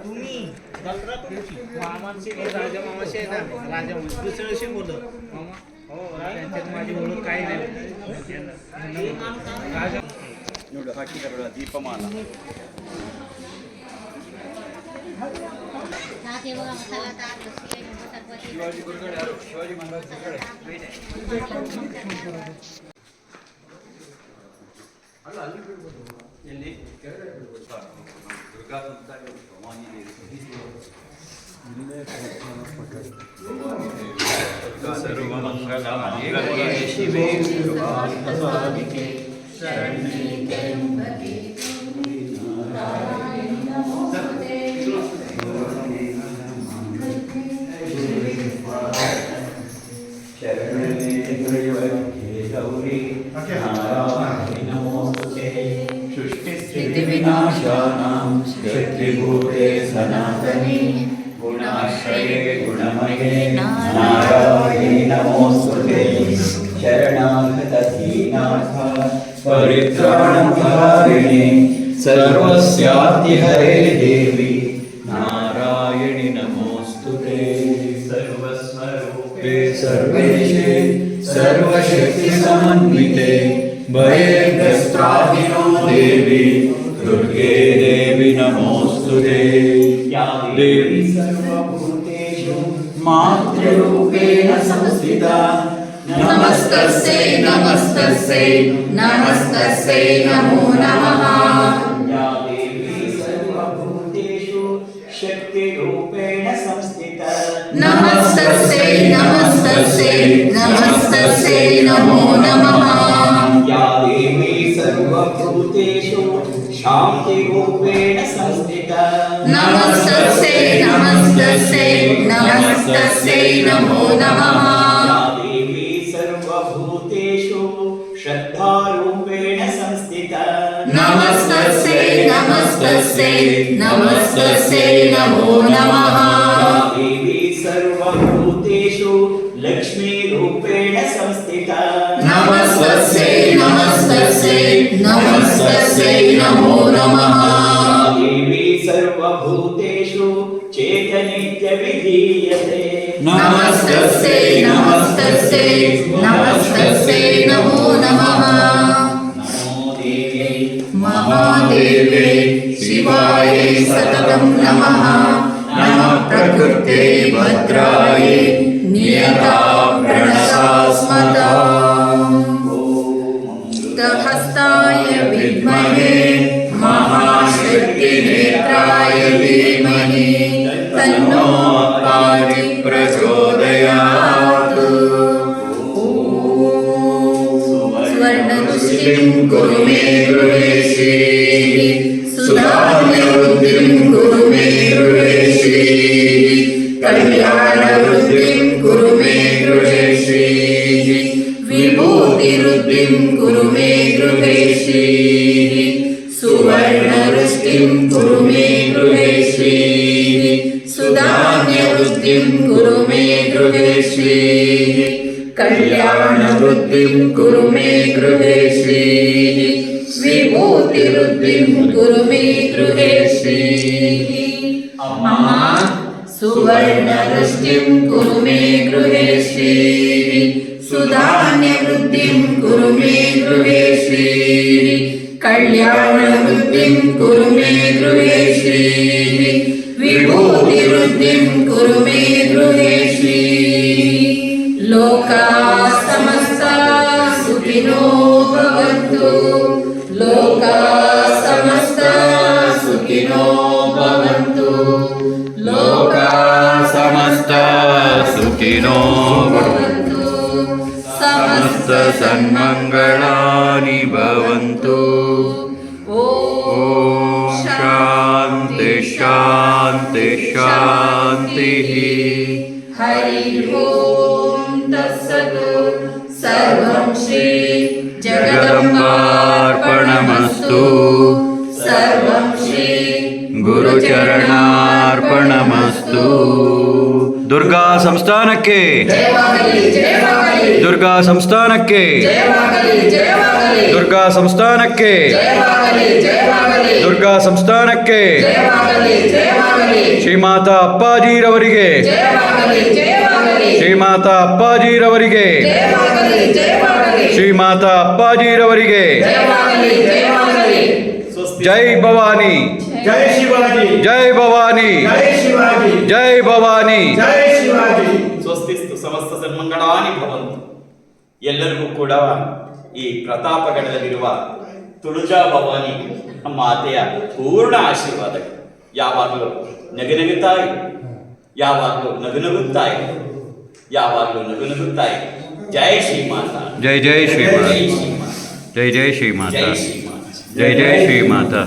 तुम्ही मामाचे राजा मामाचे आहे ना, राजा दुसऱ्याशी बोलत मामा. हो, त्यांच्यात माझी ओळख काही नाही. राजा दीपमाला शिवाजी गुरुगड शिवाजी महाराज ಎಲ್ಲಿ ದುರ್ಗಾ ಭವಾನಿ ಸರ್ವಮಂಗಲಮಂಗಲ್ಯೆ ಶಿವೆ ಸರ್ವಾರ್ಥಸಾಧಿಕೆ ಶರಣ್ಯೆ ತ್ರ್ಯಂಬಕೆ ನಾರಾಯಣಿ ನಮೋಸ್ತುತೆ ಶರಣ್ಯೆ ತ್ರ್ಯಂಬಕೆ ಗೌರಿ ನಾರಾಯಣಿ ನಮೋಸ್ತುತೆ सृष्टिस्थितिविनाशानां शक्तिभूते सनातने गुणाश्रये गुणमये नारायणि नमोस्तुते शरणागतदीनाथ परित्राणकारिणे सर्वस्यातिहरे देवी नारायणि नमोस्तुते सर्वस्वरूपे सर्वेशे सर्वशक्तिसमन्विते भयग्रस्त्राहिनो देवी दुर्गे देवी नमोस्तुते या देवी सर्वभूतेषु मातृरूपेण संस्थिता नमस्तस्यै नमस्तस्यै नमस्तस्यै नमो नमः या देवी सर्वभूतेषु शक्तिरूपेण संस्थिता नमस्तस्यै नमस्तस्यै नमस्तस्यै नमो नमः या देवी सर्वभूतेषु शान्तिरूपेण संस्थिता नमस्तस्यै नमस्तस्यै नमस्तस्यै नमो नमः या देवी सर्वभूतेषु श्रद्धारूपेण संस्थिता नमस्तस्यै नमस्तस्यै नमस्तस्यै नमो नमः या देवी सर्वभूतेषु लक्ष्मीरूपेण संस्थिता नमस्तस्यै नमस्तस्यै नमस्तस्यै नमो नमः देवी सर्वभूतेषु चेतनित्यविधीयते नमस्तस्यै नमस्तस्यै नमस्तस्यै नमो नमः नमो देव्यै महादेव्यै शिवायै सततं नमः नमः प्रकृत्यै भद्रायै नियता प्रणशास्मता हस्ताय विद्महे महाशक्तिनेत्राय धीमहि तन्नो पाहि प्रचोदयात् स्वर्णदुष्टिं कुरु मे गृहे श्रीः सुधान्यवृद्धिं कुरु मे गृहे श्रीः कल्याणवृद्धिं कुरु मे गृहे श्रीः विभूतिवृद्धिं कुरु मे गृहे श्रीः सुवर्णवृष्टिं कुरु मे गृहे श्रीः सुधान्यवृद्धिं कुरु मे गृहे श्रीः कल्याणवृद्धिं कुरु मे गृहे श्रीः विभूतिवृद्धिं कुरु मे गृहे श्रीः अम्मा सुवर्णवृष्टिं कुरु मे गृहे श्रीः सुधान्यवृद्धिं कुरु मे गृहे श्रीः कल्याणवृद्धिं कुरु मे गृहे श्रीः विभूतिवृद्धिं कुरु मे गृहे श्रीः लोकाः समस्ताः सुखिनो भवन्तु लोकाः समस्ताः सुखिनो भवन्तु लोकाः समस्ताः सुखिनो भवन्तु समस्त सन्मङ्गलानि भवन्तु ॐ शान्ति शान्ति शान्तिः हरि ओं तत्सत् सर्वं श्री जगदम्बार्पणमस्तु सर्वं श्री गुरुचरणार्पणमस्तु दुर्गा ಸಂಸ್ಥಾನಕ್ಕೆ ಜಯವಾಗಲಿ ಜಯವಾಗಲಿ ದುರ್ಗಾ ಸಂಸ್ಥಾನಕ್ಕೆ ಜಯವಾಗಲಿ ಜಯವಾಗಲಿ ದುರ್ಗಾ ಸಂಸ್ಥಾನಕ್ಕೆ ಜಯವಾಗಲಿ ಜಯವಾಗಲಿ ದುರ್ಗಾ ಸಂಸ್ಥಾನಕ್ಕೆ ಜಯವಾಗಲಿ ಜಯವಾಗಲಿ ಶ್ರೀಮಾತಾ ಅಪ್ಪಾಜಿರವರಿಗೆ ಜಯವಾಗಲಿ ಜಯವಾಗಲಿ ಶ್ರೀಮಾತಾ ಅಪ್ಪಾಜಿರವರಿಗೆ ಜಯವಾಗಲಿ ಜಯವಾಗಲಿ ಶ್ರೀಮಾತಾ ಅಪ್ಪಾಜಿರವರಿಗೆ ಜಯವಾಗಲಿ ಜಯವಾಗಲಿ ಜೈ ಭವಾನಿ ಜೈ ಶಿವಾಜಿ ಜೈ ಭವಾನಿ ಜೈ ಶಿವಾಜಿ ಜೈ ಭವಾನಿ ಜೈ ಶಿವಾಜಿ. ಸ್ವಸ್ತಿಸ್ತು ಸಮಸ್ತ ಸನ್ಮಂಗಳಾನಿ ಭವಂತು. ಎಲ್ಲರಿಗೂ ಕೂಡ ಈ ಪ್ರತಾಪಗಢದಲ್ಲಿರುವ ತುಳುಜಾ ಭವಾನಿ ಮಾತೆಯ ಪೂರ್ಣ ಆಶೀರ್ವಾದ. ಯಾವಾಗಲೂ ನಗುತ್ತಾ ಇರು, ಯಾವಾಗಲೂ ನಗುತ್ತಾ ಇರು, ಯಾವಾಗಲೂ ನಗುತ್ತಾ ಇರು. ಜೈ ಶ್ರೀಮಾತಾ, ಜೈ ಜೈ ಶ್ರೀಮಾತಾ ಜೈ ಶ್ರೀಮಾತಾ, ಜೈ ಜೈ ಶ್ರೀಮಾತಾ ಜೈ ಶ್ರೀಮಾತಾ. ಜೈ ಜೈ ಶ್ರೀಮಾತಾ